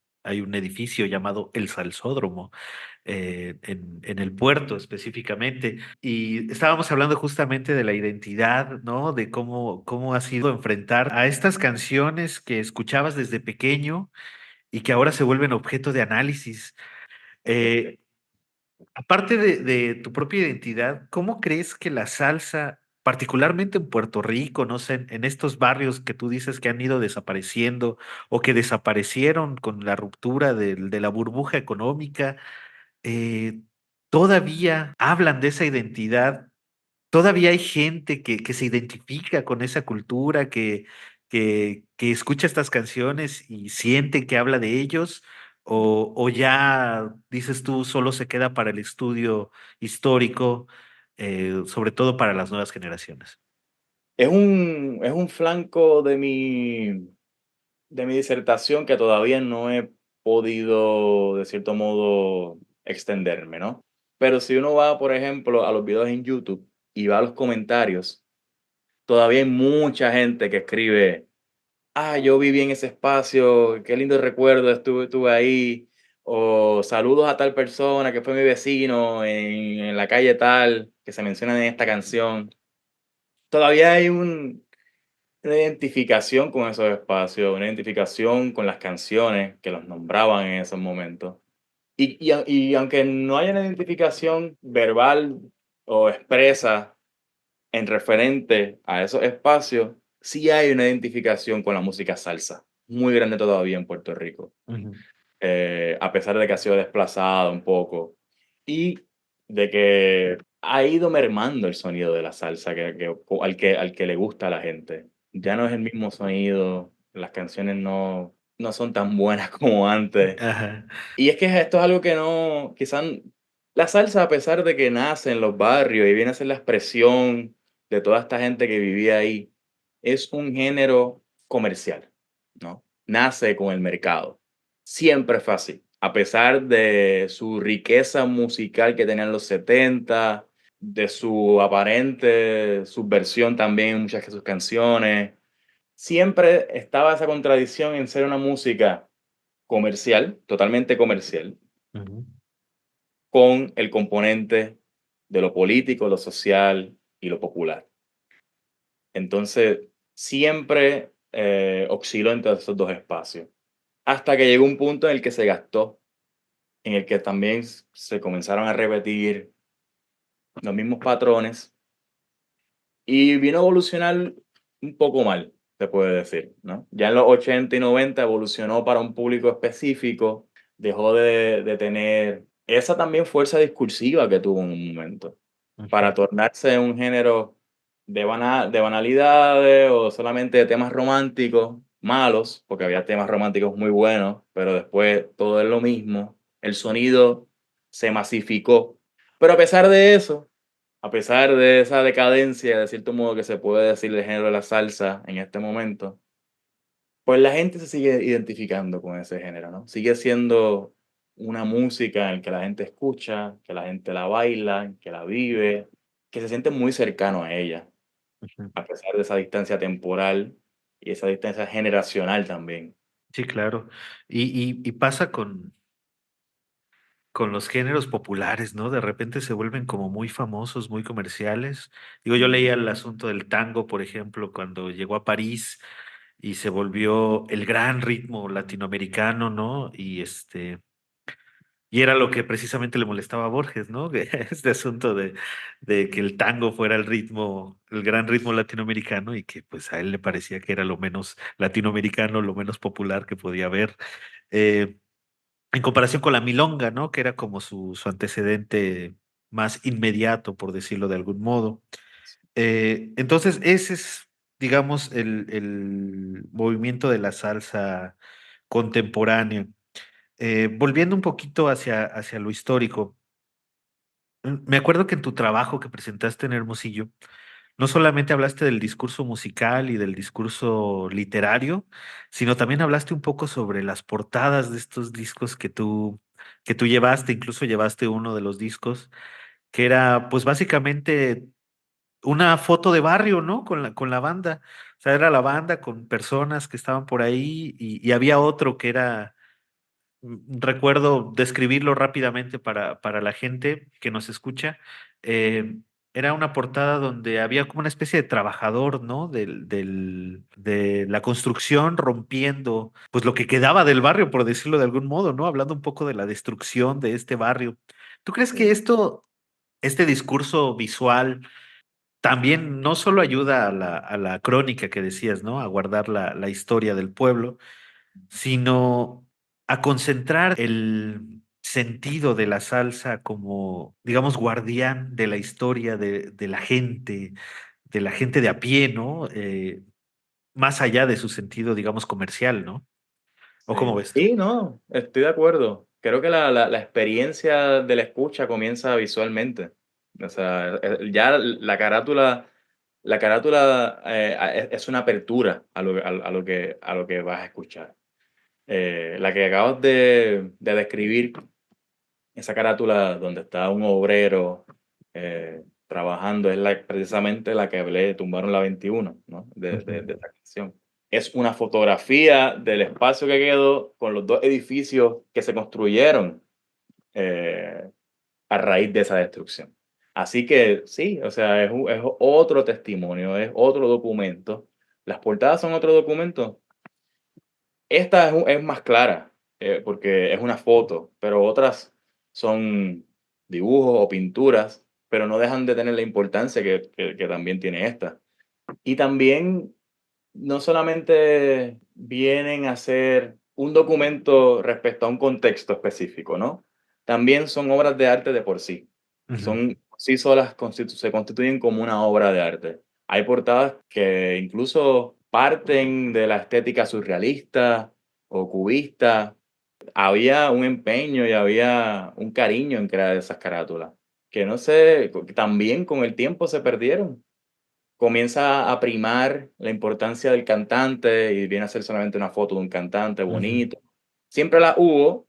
edificio llamado El Salsódromo en el puerto específicamente. Y estábamos hablando justamente de la identidad, ¿no? De cómo ha sido enfrentar a estas canciones que escuchabas desde pequeño y que ahora se vuelven objeto de análisis. Eh, Aparte de tu propia identidad, ¿cómo crees que la salsa, particularmente en Puerto Rico, no sé, en estos barrios que tú dices que han ido desapareciendo o que desaparecieron con la ruptura de la burbuja económica, eh, todavía hablan de esa identidad? Todavía hay gente que se identifica con esa cultura, que escucha estas canciones y siente que habla de ellos, o ya, dices tú, solo se queda para el estudio histórico, sobre todo para las nuevas generaciones.
Es un flanco de mi disertación que todavía no he podido, de cierto modo, extenderme, ¿no? Pero si uno va, por ejemplo, a los videos en YouTube y va a los comentarios, todavía hay mucha gente que escribe, yo viví en ese espacio, qué lindo recuerdo, estuve ahí, o saludos a tal persona que fue mi vecino en la calle tal, que se menciona en esta canción. Todavía hay una identificación con esos espacios, una identificación con las canciones que los nombraban en esos momentos. Y aunque no haya una identificación verbal o expresa en referente a esos espacios, sí hay una identificación con la música salsa, muy grande todavía en Puerto Rico,
Ujú.
a pesar de que ha sido desplazada un poco y de que ha ido mermando el sonido de la salsa al que le gusta a la gente. Ya no es el mismo sonido, las canciones no son tan buenas como antes.
Ajá.
Y es que esto es algo que no, quizás la salsa, a pesar de que nace en los barrios y viene a ser la expresión de toda esta gente que vivía ahí, es un género comercial, ¿no? Nace con el mercado. Siempre fue así. A pesar de su riqueza musical que tenían los 70, de su aparente subversión también en muchas de sus canciones, siempre estaba esa contradicción en ser una música comercial, totalmente comercial,
Ujú.
con el componente de lo político, lo social y lo popular. Entonces, siempre osciló entre esos dos espacios, hasta que llegó un punto en el que se gastó, en el que también se comenzaron a repetir los mismos patrones y vino a evolucionar un poco mal, se puede decir, ¿no? Ya en los 80 y 90 evolucionó para un público específico, dejó de tener esa también fuerza discursiva que tuvo en un momento, para
Ujú.
tornarse un género de banalidades o solamente de temas románticos malos, porque había temas románticos muy buenos, pero después todo es lo mismo, el sonido se masificó. Pero a pesar de eso, a pesar de esa decadencia, de cierto modo que se puede decir del género de la salsa en este momento, pues la gente se sigue identificando con ese género, ¿no? Sigue siendo una música en que la gente escucha, que la gente la baila, que la vive, que se siente muy cercano a ella,
Ujú.
a pesar de esa distancia temporal y esa distancia generacional también.
Sí, claro. Y pasa con los géneros populares, ¿no? De repente se vuelven como muy famosos, muy comerciales. Digo, yo leía el asunto del tango, por ejemplo, cuando llegó a París y se volvió el gran ritmo latinoamericano, ¿no? Y era lo que precisamente le molestaba a Borges, ¿no? Que este asunto de que el tango fuera el ritmo, el gran ritmo latinoamericano y que pues a él le parecía que era lo menos latinoamericano, lo menos popular que podía haber. Eh, en comparación con la milonga, ¿no? Que era como su antecedente más inmediato, por decirlo de algún modo. Entonces, ese es, digamos, el movimiento de la salsa contemporánea. Volviendo un poquito hacia lo histórico, me acuerdo que en tu trabajo que presentaste en Hermosillo, no solamente hablaste del discurso musical y del discurso literario, sino también hablaste un poco sobre las portadas de estos discos que tú llevaste, incluso llevaste uno de los discos, que era pues básicamente una foto de barrio, ¿no? Con la banda. O sea, era la banda con personas que estaban por ahí y había otro que era recuerdo describirlo rápidamente para la gente que nos escucha. eh, Era una portada donde había como una especie de trabajador, ¿no? De la construcción rompiendo, pues lo que quedaba del barrio, por decirlo de algún modo, ¿no? Hablando un poco de la destrucción de este barrio. ¿Tú crees que
Sí.
este discurso visual, también no solo ayuda a la crónica que decías, ¿no? A guardar la historia del pueblo, sino a concentrar el sentido de la salsa como, digamos, guardián de la historia de la gente de a pie, ¿no? Más allá de su sentido, digamos, comercial, ¿no? ¿O cómo
Sí,
ves tú?
sí, no, estoy de acuerdo. Creo que la experiencia de la escucha comienza visualmente. O sea, ya la carátula es una apertura a lo que vas a escuchar. La que acabas de describir, esa carátula donde está un obrero trabajando, es precisamente la que hablé de Tumbaron la 21, ¿no? De
Ujú,
esa canción. Es una fotografía del espacio que quedó con los dos edificios que se construyeron eh, a raíz de esa destrucción. Así que sí, o sea, es otro testimonio, es otro documento. Las portadas son otro documento. Esta es más clara, porque es una foto, pero otras son dibujos o pinturas, pero no dejan de tener la importancia que también tiene esta. Y también no solamente vienen a ser un documento respecto a un contexto específico, ¿no? También son obras de arte de por sí.
ujú,
Son sí solas, se constituyen como una obra de arte. Hay portadas que incluso parten de la estética surrealista o cubista. Había un empeño y había un cariño en crear esas carátulas, que no sé, también con el tiempo se perdieron. Comienza a primar la importancia del cantante y viene a ser solamente una foto de un cantante
ujú,
bonito. Siempre la hubo,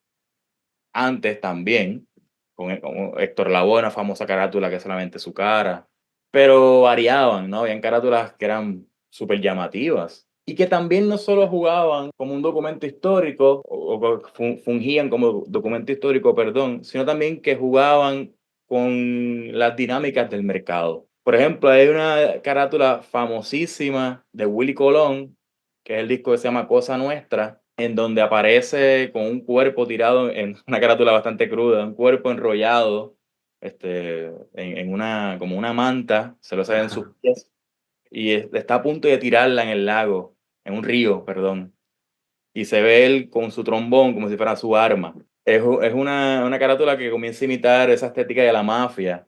antes también, con Héctor Lavoe, una famosa carátula que es solamente su cara, pero variaban, ¿no? Habían carátulas que eran súper llamativas y que también no solo jugaban como un documento histórico o fungían como documento histórico, perdón, sino también que jugaban con las dinámicas del mercado. Por ejemplo, hay una carátula famosísima de Willy Colón, que es el disco que se llama Cosa Nuestra, en donde aparece con un cuerpo tirado en una carátula bastante cruda, un cuerpo enrollado en una, como una manta, se lo sabe en sus
Ajá.
pies, y está a punto de tirarla en el lago, en un río, perdón. Y se ve él con su trombón como si fuera su arma. Es una carátula que comienza a imitar esa estética de la mafia,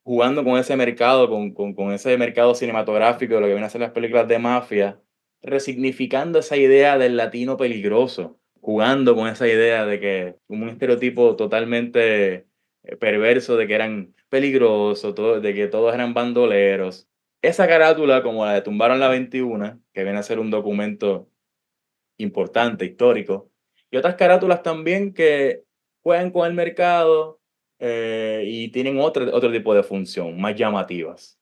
jugando con ese mercado, con ese mercado cinematográfico de lo que vienen a ser las películas de mafia, resignificando esa idea del latino peligroso, jugando con esa idea de que un estereotipo totalmente perverso de que eran peligrosos, de que todos eran bandoleros. Esa carátula, como la de Tumbaron la 21, que viene a ser un documento importante, histórico, y otras carátulas también que juegan con el mercado y tienen otro tipo de función, más llamativas.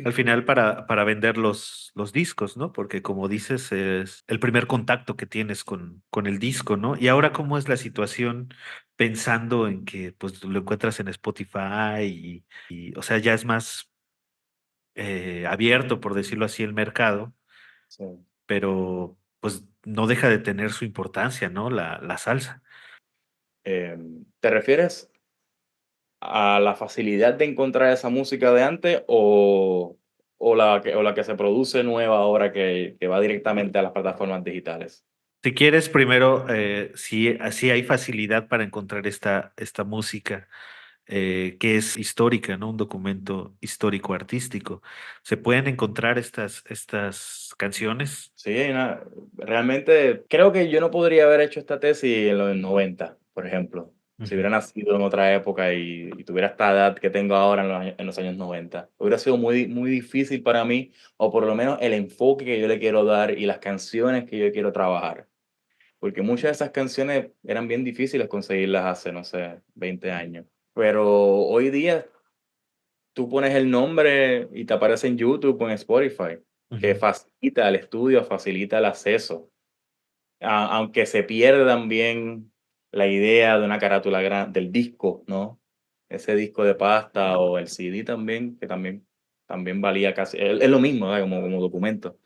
Al final para vender los discos, ¿no? Porque como dices, es el primer contacto que tienes con el disco, ¿no? Y ahora, ¿cómo es la situación pensando en que pues lo encuentras en Spotify o sea, ya es más abierto, por decirlo así, el mercado,
Sí.
pero pues no deja de tener su importancia, ¿no? La salsa.
¿Te refieres a la facilidad de encontrar esa música de antes o la que se produce nueva ahora que va directamente a las plataformas digitales?
Si quieres, primero, si hay facilidad para encontrar esta música que es histórica, ¿no? Un documento histórico artístico. ¿Se pueden encontrar estas canciones?
Sí, realmente creo que yo no podría haber hecho esta tesis en los 90, por ejemplo. Si
Ujú.
hubiera nacido en otra época y tuviera esta edad que tengo ahora en los años 90, hubiera sido muy difícil para mí, o por lo menos el enfoque que yo le quiero dar y las canciones que yo quiero trabajar. Porque muchas de esas canciones eran bien difíciles conseguirlas hace, no sé, 20 años. Pero hoy día tú pones el nombre y te aparece en YouTube o en Spotify, que
Ujú.
facilita el estudio, facilita el acceso. Aunque se pierde también la idea de una carátula del disco, ¿no? Ese disco de pasta o el CD también, que también valía casi, es lo mismo, ¿verdad? Como documento.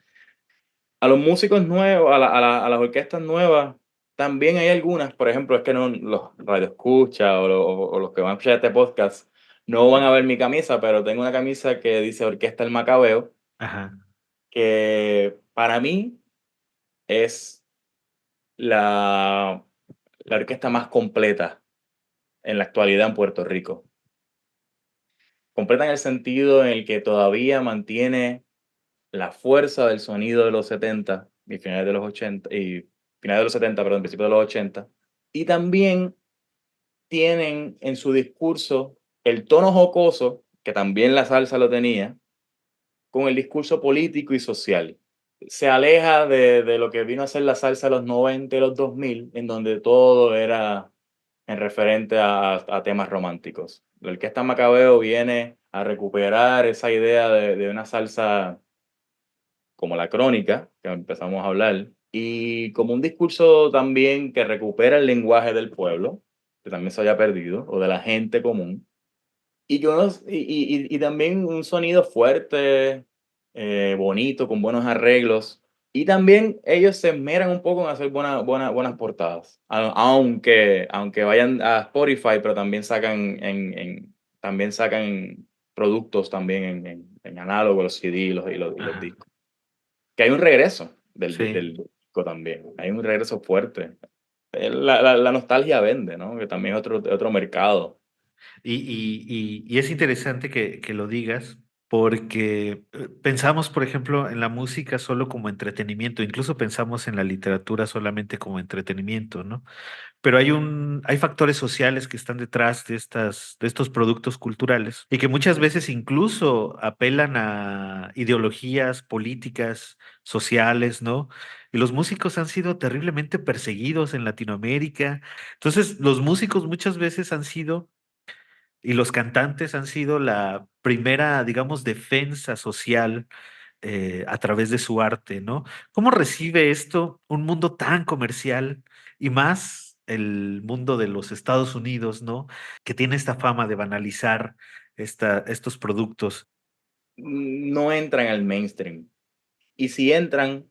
A los músicos nuevos, a las orquestas nuevas, también hay algunas, por ejemplo, es que no, los radioescuchas o los que van a escuchar este podcast no van a ver mi camisa, pero tengo una camisa que dice Orquesta El Macabeo,
Ajá.
que para mí es la, la orquesta más completa en la actualidad en Puerto Rico. Completa en el sentido en el que todavía mantiene la fuerza del sonido de los 70 y finales de los 80 y finales de los 70, perdón, principios de los 80. Y también tienen en su discurso el tono jocoso, que también la salsa lo tenía, con el discurso político y social. Se aleja de lo que vino a ser la salsa de los 90 y los 2000, en donde todo era en referente a temas románticos. La Orquesta Macabeo viene a recuperar esa idea de una salsa como la crónica, que empezamos a hablar, y como un discurso también que recupera el lenguaje del pueblo, que también se había perdido, o de la gente común, y, que y también un sonido fuerte, bonito, con buenos arreglos. Y también ellos se esmeran un poco en hacer buenas portadas. Aunque vayan a Spotify, pero también también sacan productos también en análogo, los CD y los
Ajá.
discos. Que hay un regreso
Sí.
del disco también. Hay un regreso fuerte. La nostalgia vende, ¿no? Que también es otro mercado.
Y es interesante que lo digas porque pensamos, por ejemplo, en la música solo como entretenimiento, incluso pensamos en la literatura solamente como entretenimiento, ¿no? Pero hay factores sociales que están detrás de estos productos culturales y que muchas veces incluso apelan a ideologías políticas, sociales, ¿no? Y los músicos han sido terriblemente perseguidos en Latinoamérica. Entonces, los músicos muchas veces han sido y los cantantes han sido la primera, digamos, defensa social a través de su arte, ¿no? ¿Cómo recibe esto un mundo tan comercial y más el mundo de los Estados Unidos, ¿no? Que tiene esta fama de banalizar estos productos.
No entran al mainstream. Y si entran,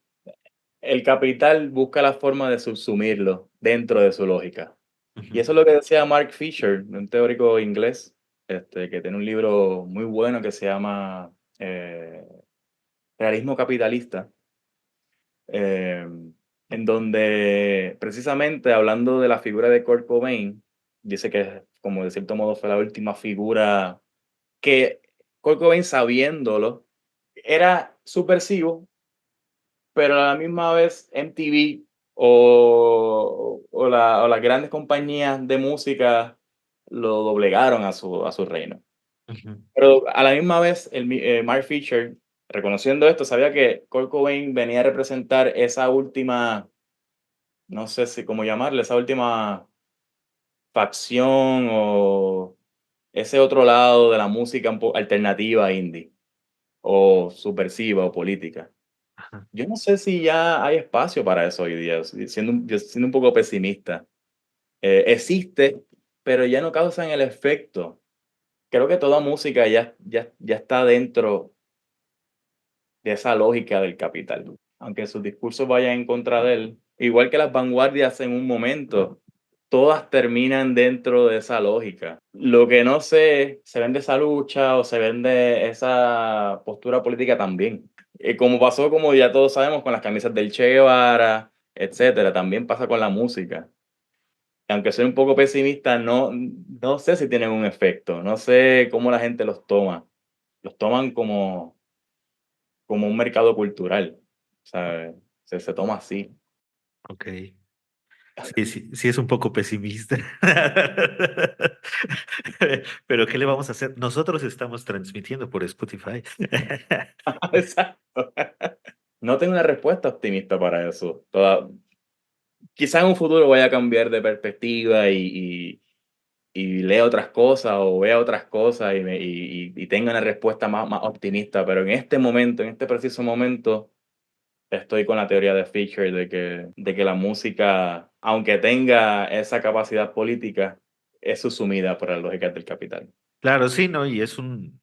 el capital busca la forma de subsumirlo dentro de su lógica. Y eso es lo que decía Mark Fisher, un teórico inglés, que tiene un libro muy bueno que se llama Realismo Capitalista, eh, en donde precisamente hablando de la figura de Kurt Cobain, dice que como de cierto modo fue la última figura que Kurt Cobain, sabiéndolo, era subversivo, pero a la misma vez MTV o las grandes compañías de música lo doblegaron a su reino.
Ujú.
Pero a la misma vez, Mark Fisher, reconociendo esto, sabía que Kurt Cobain venía a representar esa última, no sé si cómo llamarle, esa última facción o ese otro lado de la música alternativa indie o subversiva o política.
Ajá.
Yo no sé si ya hay espacio para eso hoy día, yo siendo un poco pesimista. Existe, pero ya no causan el efecto. Creo que toda música ya está dentro de esa lógica del capital. Aunque sus discursos vayan en contra de él, igual que las vanguardias en un momento, todas terminan dentro de esa lógica. Lo que no sé, se vende esa lucha o se vende esa postura política también. Como pasó, como ya todos sabemos, con las camisas del Che Guevara, etcétera, también pasa con la música. Aunque soy un poco pesimista, no sé si tienen un efecto, no sé cómo la gente los toma. Los toman como un mercado cultural, ¿sabes? Se toma así.
Ok. Sí, sí, sí es un poco pesimista. Pero ¿qué le vamos a hacer? Nosotros estamos transmitiendo por Spotify.
Exacto. No tengo una respuesta optimista para eso. Quizá en un futuro vaya a cambiar de perspectiva y lea otras cosas o vea otras cosas y tenga una respuesta más optimista, pero en este momento, en este preciso momento, estoy con la teoría de Fisher de que la música, aunque tenga esa capacidad política, es subsumida por las lógicas del capital.
Claro, sí, ¿no? Y es un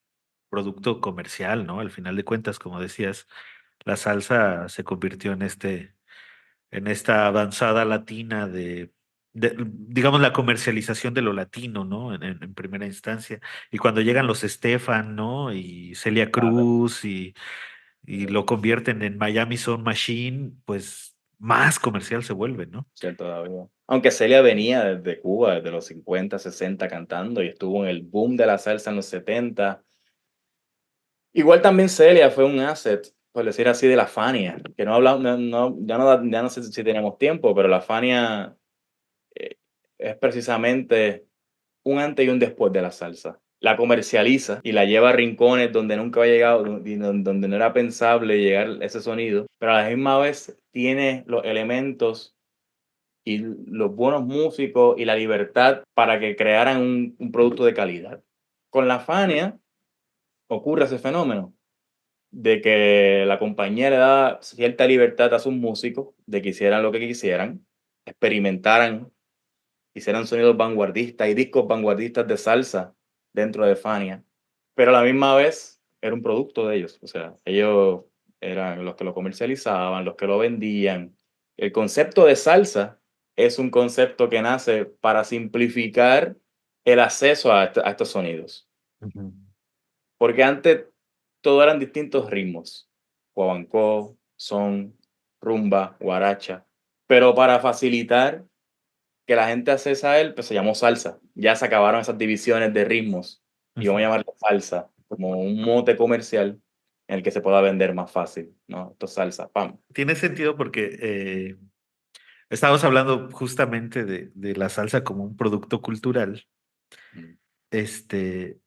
producto comercial, ¿no? Al final de cuentas, como decías, la salsa se convirtió en esta avanzada latina digamos, la comercialización de lo latino, ¿no? En primera instancia. Y cuando llegan los Estefan, ¿no? Y Celia Cruz y lo convierten en Miami Sound Machine, pues más comercial se vuelve, ¿no?
¿Cierto, David? Aunque Celia venía desde Cuba, desde los 50, 60 cantando y estuvo en el boom de la salsa en los 70. Igual también Celia fue un asset, por decir así, de la Fania, que no hablamos, ya no sé si tenemos tiempo, pero la Fania es precisamente un antes y un después de la salsa. La comercializa y la lleva a rincones donde nunca había llegado y donde no era pensable llegar ese sonido, pero a la misma vez tiene los elementos y los buenos músicos y la libertad para que crearan un producto de calidad. Con la Fania ocurre ese fenómeno de que la compañía le da cierta libertad a sus músicos de que hicieran lo que quisieran, experimentaran, hicieran sonidos vanguardistas y discos vanguardistas de salsa dentro de Fania, pero a la misma vez era un producto de ellos, o sea, ellos eran los que lo comercializaban, los que lo vendían. El concepto de salsa es un concepto que nace para simplificar el acceso a estos sonidos,
Ujú.
porque antes todo eran distintos ritmos, guaguancó, son, rumba, guaracha, pero para facilitar que la gente accesa a él, pues se llamó salsa. Ya se acabaron esas divisiones de ritmos y vamos a llamarlo salsa, como un mote comercial en el que se pueda vender más fácil, ¿no? Esto es salsa, pam.
Tiene sentido porque estamos hablando justamente de la salsa como un producto cultural,
Mm,
este,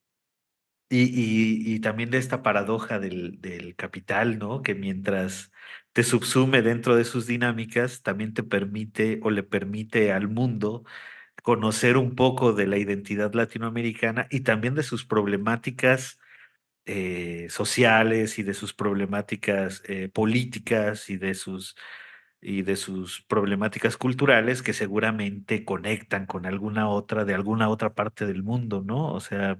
y también de esta paradoja del capital, ¿no? Que mientras te subsume dentro de sus dinámicas, también te permite o le permite al mundo conocer un poco de la identidad latinoamericana y también de sus problemáticas sociales y de sus problemáticas políticas y de sus y de sus problemáticas culturales que seguramente conectan con de alguna otra parte del mundo, ¿no? O sea,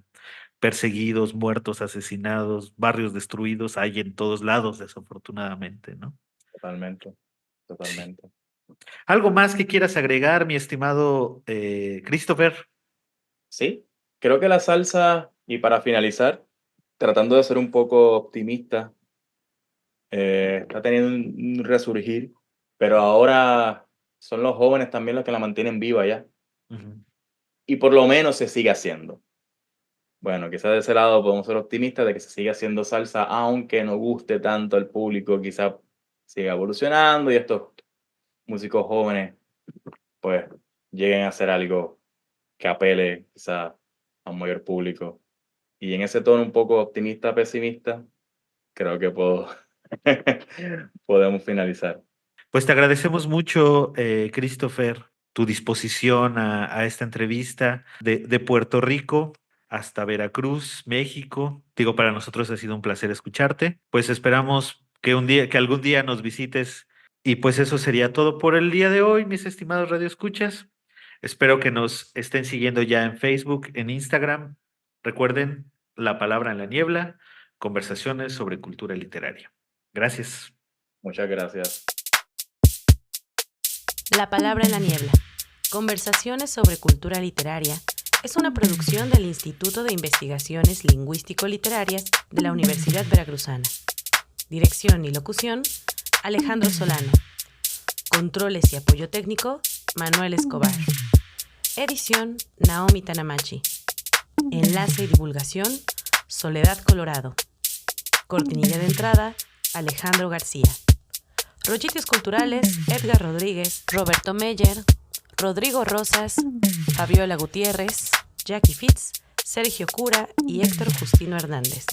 perseguidos, muertos, asesinados, barrios destruidos hay en todos lados, desafortunadamente, ¿no?
Totalmente, totalmente.
¿Algo más que quieras agregar, mi estimado Christopher?
Sí, creo que la salsa, y para finalizar, tratando de ser un poco optimista, está teniendo un resurgir, pero ahora son los jóvenes también los que la mantienen viva ya,
Ujú.
y por lo menos se sigue haciendo. Bueno, quizás de ese lado podemos ser optimistas de que se siga haciendo salsa, aunque no guste tanto al público, quizás siga evolucionando y estos músicos jóvenes pues lleguen a hacer algo que apele quizás a un mayor público. Y en ese tono un poco optimista, pesimista, creo que podemos finalizar.
Pues te agradecemos mucho, Christopher, tu disposición a esta entrevista de Puerto Rico hasta Veracruz, México. Digo, para nosotros ha sido un placer escucharte. Pues esperamos que algún día nos visites. Y pues eso sería todo por el día de hoy, mis estimados radioescuchas. Espero que nos estén siguiendo ya en Facebook, en Instagram. Recuerden La Palabra en la Niebla, conversaciones sobre cultura literaria. Gracias.
Muchas gracias.
La Palabra en la Niebla. Conversaciones sobre cultura literaria es una producción del Instituto de Investigaciones Lingüístico-Literarias de la Universidad Veracruzana. Dirección y locución, Alejandro Solano. Controles y apoyo técnico, Manuel Escobar. Edición, Naomi Tanamachi. Enlace y divulgación, Soledad Colorado. Cortinilla de entrada, Alejandro García. Rollitos culturales, Edgar Rodríguez, Roberto Meyer, Rodrigo Rosas, Fabiola Gutiérrez, Jackie Fitz, Sergio Cura y Héctor Justino Hernández.